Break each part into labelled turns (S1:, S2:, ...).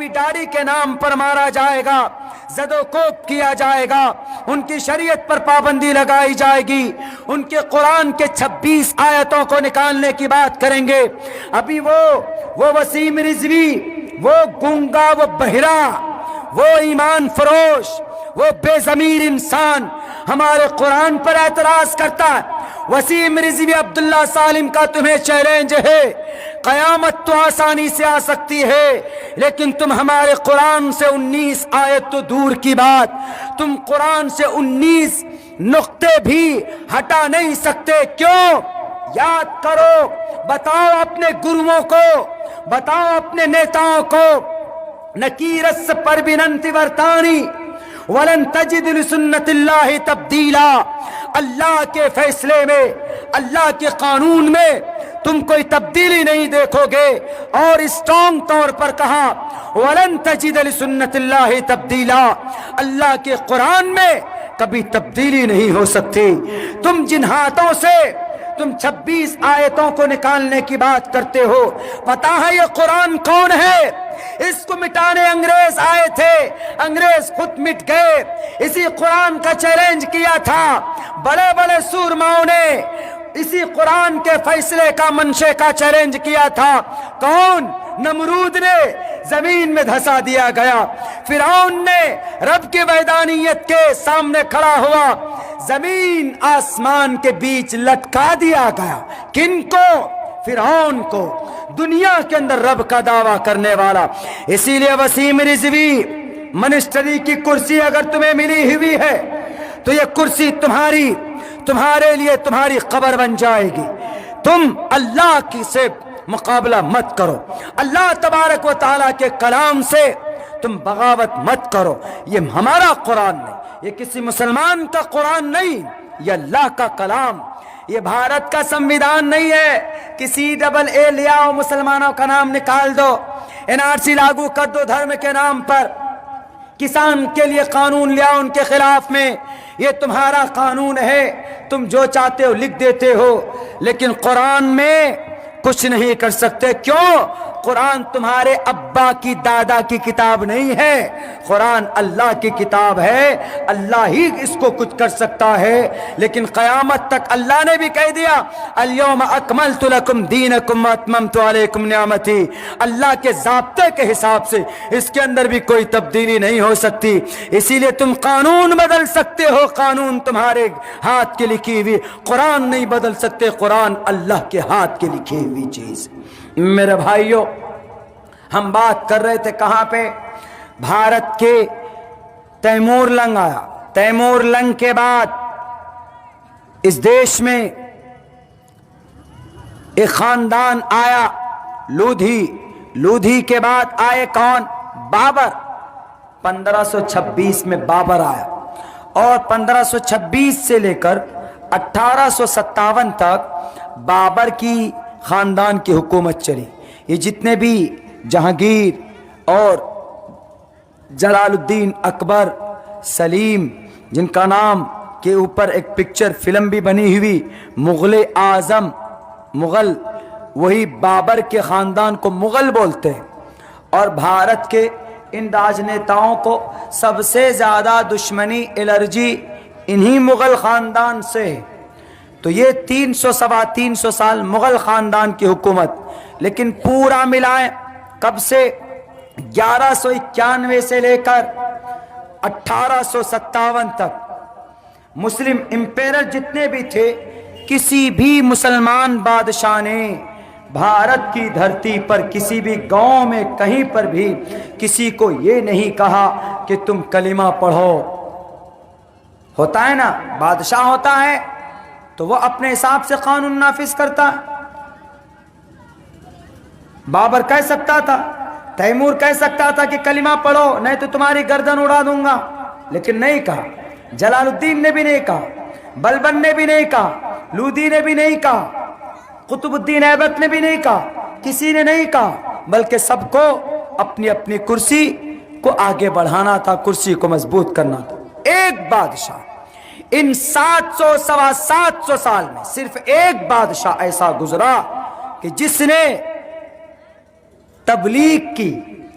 S1: مولوی داڑھی کے نام پر مارا جائے گا، زد و کوب کیا جائے گا، ان کی شریعت پر پابندی لگائی جائے گی، ان کے قرآن کے 26 آیتوں کو نکالنے کی بات کریں گے۔ ابھی وہ وسیم رضوی، وہ گونگا، وہ بہرا، وہ ایمان فروش، وہ بے ضمیر انسان ہمارے قرآن پر اعتراض کرتا ہے۔ وسیم رضوی عبداللہ سالم کا تمہیں چیلنج ہے، قیامت تو آسانی سے آ سکتی ہے، لیکن تم ہمارے قرآن سے 19 آیت تو دور کی بات، تم قرآن سے 19 نقطے بھی ہٹا نہیں سکتے۔ کیوں؟ یاد کرو، بتاؤ اپنے گروؤں کو، بتاؤ اپنے نیتاؤں کو، نکیرس پر بننتی ورتانی ولن تجد لسنت اللہ تبدیلا۔ اللہ کے فیصلے میں، اللہ کے قانون میں تم کوئی تبدیلی نہیں دیکھو گے، اور اسٹرانگ طور پر کہا ولن تجد لسنت اللہ تبدیلا، اللہ کے قرآن میں کبھی تبدیلی نہیں ہو سکتی۔ تم جن ہاتھوں سے تم 26 آیتوں کو نکالنے کی بات کرتے ہو، پتا ہے یہ قرآن کون ہے؟ اس کو مٹانے انگریز آئے تھے، انگریز خود مٹ گئے۔ اسی قرآن کا چیلنج کیا تھا بڑے بڑے سورماؤں نے، اسی قرآن کے فیصلے کا منشے کا چیلنج کیا تھا۔ کون؟ نمرود نے، زمین میں دھسا دیا گیا۔ فرعون نے رب کی وحدانیت کے سامنے کھڑا ہوا، زمین آسمان کے بیچ لٹکا دیا گیا۔ کن کو؟ فرعون کو، دنیا کے اندر رب کا دعویٰ کرنے والا۔ اسی لیے وسیم رضوی، منسٹری کی کرسی اگر تمہیں ملی ہوئی ہے تو یہ کرسی تمہارے لیے تمہاری قبر بن جائے گی۔ تم اللہ کی سے مقابلہ مت کرو، اللہ تبارک و تعالیٰ کے کلام سے تم بغاوت مت کرو۔ یہ ہمارا قرآن نہیں، یہ کسی مسلمان کا قرآن نہیں، یہ اللہ کا کلام، یہ بھارت کا سمویدھان نہیں ہے۔ کسی ڈبل اے لے آؤ، مسلمانوں کا نام نکال دو، NRC لاگو کر دو دھرم کے نام پر، کسان کے لیے قانون لے آؤ ان کے خلاف میں، یہ تمہارا قانون ہے، تم جو چاہتے ہو لکھ دیتے ہو، لیکن قرآن میں کچھ نہیں کر سکتے۔ کیوں؟ قرآن تمہارے ابا کی دادا کی کتاب نہیں ہے، قرآن اللہ کی کتاب ہے، اللہ ہی اس کو کچھ کر سکتا ہے۔ لیکن قیامت تک اللہ نے بھی کہہ دیا الیوم اکملت لکم دینکم واتممت علیکم نعمتی، اللہ کے ضابطے کے حساب سے اس کے اندر بھی کوئی تبدیلی نہیں ہو سکتی۔ اسی لیے تم قانون بدل سکتے ہو، قانون تمہارے ہاتھ کی لکھی ہوئی، قرآن نہیں بدل سکتے، قرآن اللہ کے ہاتھ کی لکھی ہوئی چیز۔ میرے بھائیوں، ہم بات کر رہے تھے کہاں پہ؟ بھارت کے تیمور لنگ آیا، تیمور لنگ کے بعد اس دیش میں ایک خاندان آیا، لودھی کے بعد آئے کون؟ بابر۔ 1526 میں بابر آیا، اور 1526 سے لے کر 1857 تک بابر کی خاندان کی حکومت چلی۔ یہ جتنے بھی جہانگیر اور جلال الدین اکبر، سلیم، جن کا نام کے اوپر ایک پکچر فلم بھی بنی ہوئی، مغل اعظم، مغل، وہی بابر کے خاندان کو مغل بولتے ہیں۔ اور بھارت کے ان راجنیتاؤں کو سب سے زیادہ دشمنی، الرجی انہی مغل خاندان سے ہے۔ تو یہ 300 سال مغل خاندان کی حکومت، لیکن پورا ملائیں کب سے؟ 1191 سے لے کر 1857 تک مسلم امپیرر جتنے بھی تھے، کسی بھی مسلمان بادشاہ نے بھارت کی دھرتی پر کسی بھی گاؤں میں کہیں پر بھی کسی کو یہ نہیں کہا کہ تم کلمہ پڑھو۔ ہوتا ہے نا، بادشاہ ہوتا ہے تو وہ اپنے حساب سے قانون نافذ کرتا ہے۔ بابر کہہ سکتا تھا، تیمور کہہ سکتا تھا کہ کلمہ پڑھو نہیں تو تمہاری گردن اڑا دوں گا، لیکن نہیں کہا۔ جلال الدین نے بھی نہیں کہا، بلبن نے بھی نہیں کہا، لودھی نے بھی نہیں کہا، قطب الدین ایبک نے بھی نہیں کہا، کسی نے نہیں کہا، بلکہ سب کو اپنی اپنی کرسی کو آگے بڑھانا تھا، کرسی کو مضبوط کرنا تھا۔ ایک بادشاہ، ان 700 سال میں صرف ایک بادشاہ ایسا گزرا کہ جس نے تبلیغ کی،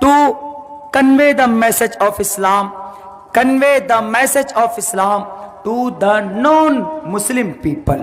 S1: to convey the message of Islam, convey the message of Islam to the non-Muslim people.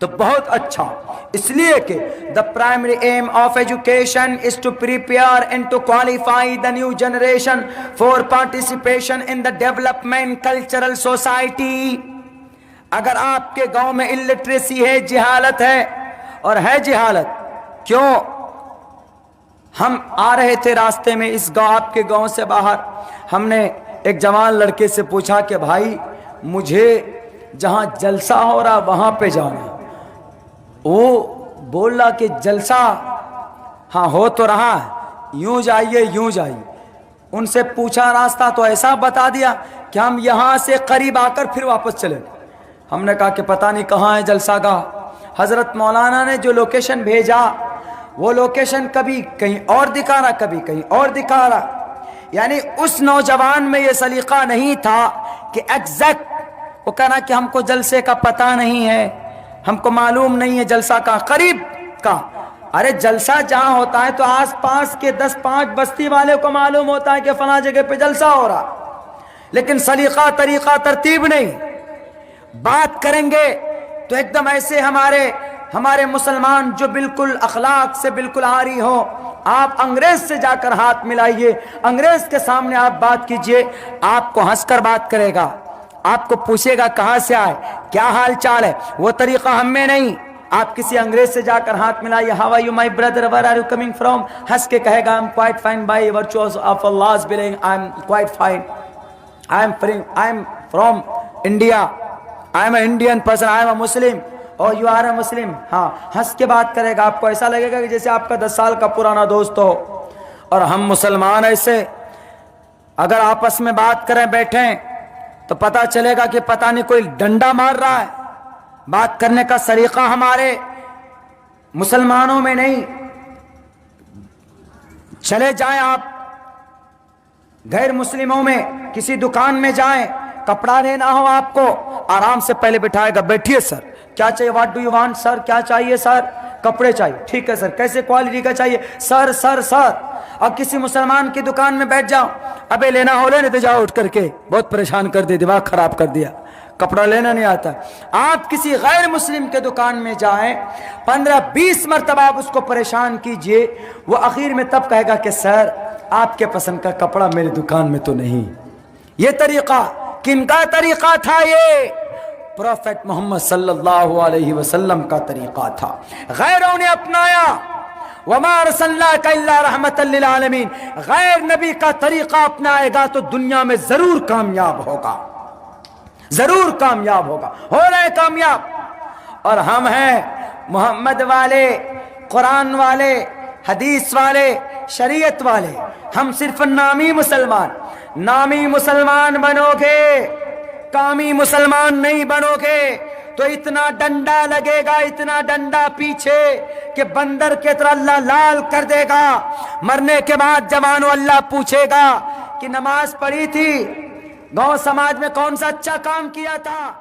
S1: تو بہت اچھا، اس لیے کہ the primary aim of education is to prepare and to qualify the new generation for participation in the development cultural society. اگر آپ کے گاؤں میں illiteracy ہے، جہالت ہے، اور ہے جہالت، کیوں؟ ہم آ رہے تھے راستے میں اس گاؤں، آپ کے گاؤں سے باہر، ہم نے ایک جوان لڑکے سے پوچھا کہ بھائی مجھے جہاں جلسہ ہو رہا وہاں پہ جانا. وہ بول رہا کہ جلسہ ہاں ہو تو رہا ہے، یوں جائیے یوں جائیے. ان سے پوچھا راستہ تو ایسا بتا دیا کہ ہم یہاں سے قریب آ کر پھر واپس چلے. ہم نے کہا کہ پتہ نہیں کہاں ہے جلسہ گاہ. حضرت مولانا نے جو لوکیشن بھیجا وہ لوکیشن کبھی کہیں اور دکھا رہا، کبھی کہیں اور دکھا رہا. یعنی اس نوجوان میں یہ سلیقہ نہیں تھا کہ ایگزیکٹ وہ کہنا کہ ہم کو جلسے کا پتہ نہیں ہے، ہم کو معلوم نہیں ہے جلسہ کا قریب کا. ارے جلسہ جہاں ہوتا ہے تو آس پاس کے 10-5 بستی والے کو معلوم ہوتا ہے کہ فلاں جگہ پہ جلسہ ہو رہا، لیکن سلیقہ طریقہ ترتیب نہیں. بات کریں گے تو ایک دم ایسے ہمارے مسلمان جو بالکل اخلاق سے بالکل عاری ہو. آپ انگریز سے جا کر ہاتھ ملائیے، انگریز کے سامنے آپ بات کیجئے، آپ کو ہنس کر بات کرے گا، آپ کو پوچھے گا کہاں سے آئے، کیا حال چال ہے. وہ طریقہ ہم میں نہیں. آپ کسی انگریز سے جا کر ہاتھ ملائیے، how are you my brother, where are you coming from, ہنس کے کہے گا I am quite fine by virtues of اللہ's willing، I am quite fine, I am from India, I am a Indian person, I am a Muslim, اور you are اے مسلم. ہاں ہنس کے بات کرے گا، آپ کو ایسا لگے گا کہ جیسے آپ کا 10 سال کا پرانا دوست ہو. اور ہم مسلمان ایسے اگر آپس میں بات کریں بیٹھیں تو پتہ چلے گا کہ پتہ نہیں کوئی ڈنڈا مار رہا ہے. بات کرنے کا سلیقہ ہمارے مسلمانوں میں نہیں. چلے جائیں آپ غیر مسلموں میں کسی دکان میں جائیں، کپڑا لینا ہو آپ کو، آرام سے پہلے بٹھائے گا، بیٹھیے سر کیا چاہیے، واٹ ڈو یو وانٹ سر، کیا چاہیے سر، کپڑے چاہیے، ٹھیک ہے سر، کیسے کوالٹی کا چاہیے سر سر سر. اور کسی مسلمان کی دکان میں بیٹھ جاؤ، ابے لینا ہو لینے تو جاؤ اٹھ کر کے، بہت پریشان کر دیا، دماغ خراب کر دیا، کپڑا لینا نہیں آتا. آپ کسی غیر مسلم کے دکان میں جائیں، 15-20 مرتبہ آپ اس کو پریشان کیجئے، وہ اخیر میں تب کہے گا کہ سر آپ کے پسند کا کپڑا میری دکان میں تو نہیں. یہ طریقہ کن کا طریقہ تھا؟ یہ پروفیٹ محمد صلی اللہ علیہ وسلم کا طریقہ تھا. غیروں نے اپنایا، وما ارسلناک الا رحمتا للعالمین. غیر نبی کا طریقہ اپنائے گا تو دنیا میں ضرور کامیاب ہوگا، ضرور کامیاب ہوگا، ہو رہے کامیاب. اور ہم ہیں محمد والے، قرآن والے، حدیث والے، شریعت والے. ہم صرف نامی مسلمان بنو گے، کامی مسلمان نہیں بنو گے تو اتنا ڈنڈا لگے گا، اتنا ڈنڈا پیچھے کہ بندر کے طرح اللہ لال کر دے گا. مرنے کے بعد جوانو اللہ پوچھے گا کہ نماز پڑھی تھی، گاؤں سماج میں کون سا اچھا کام کیا تھا.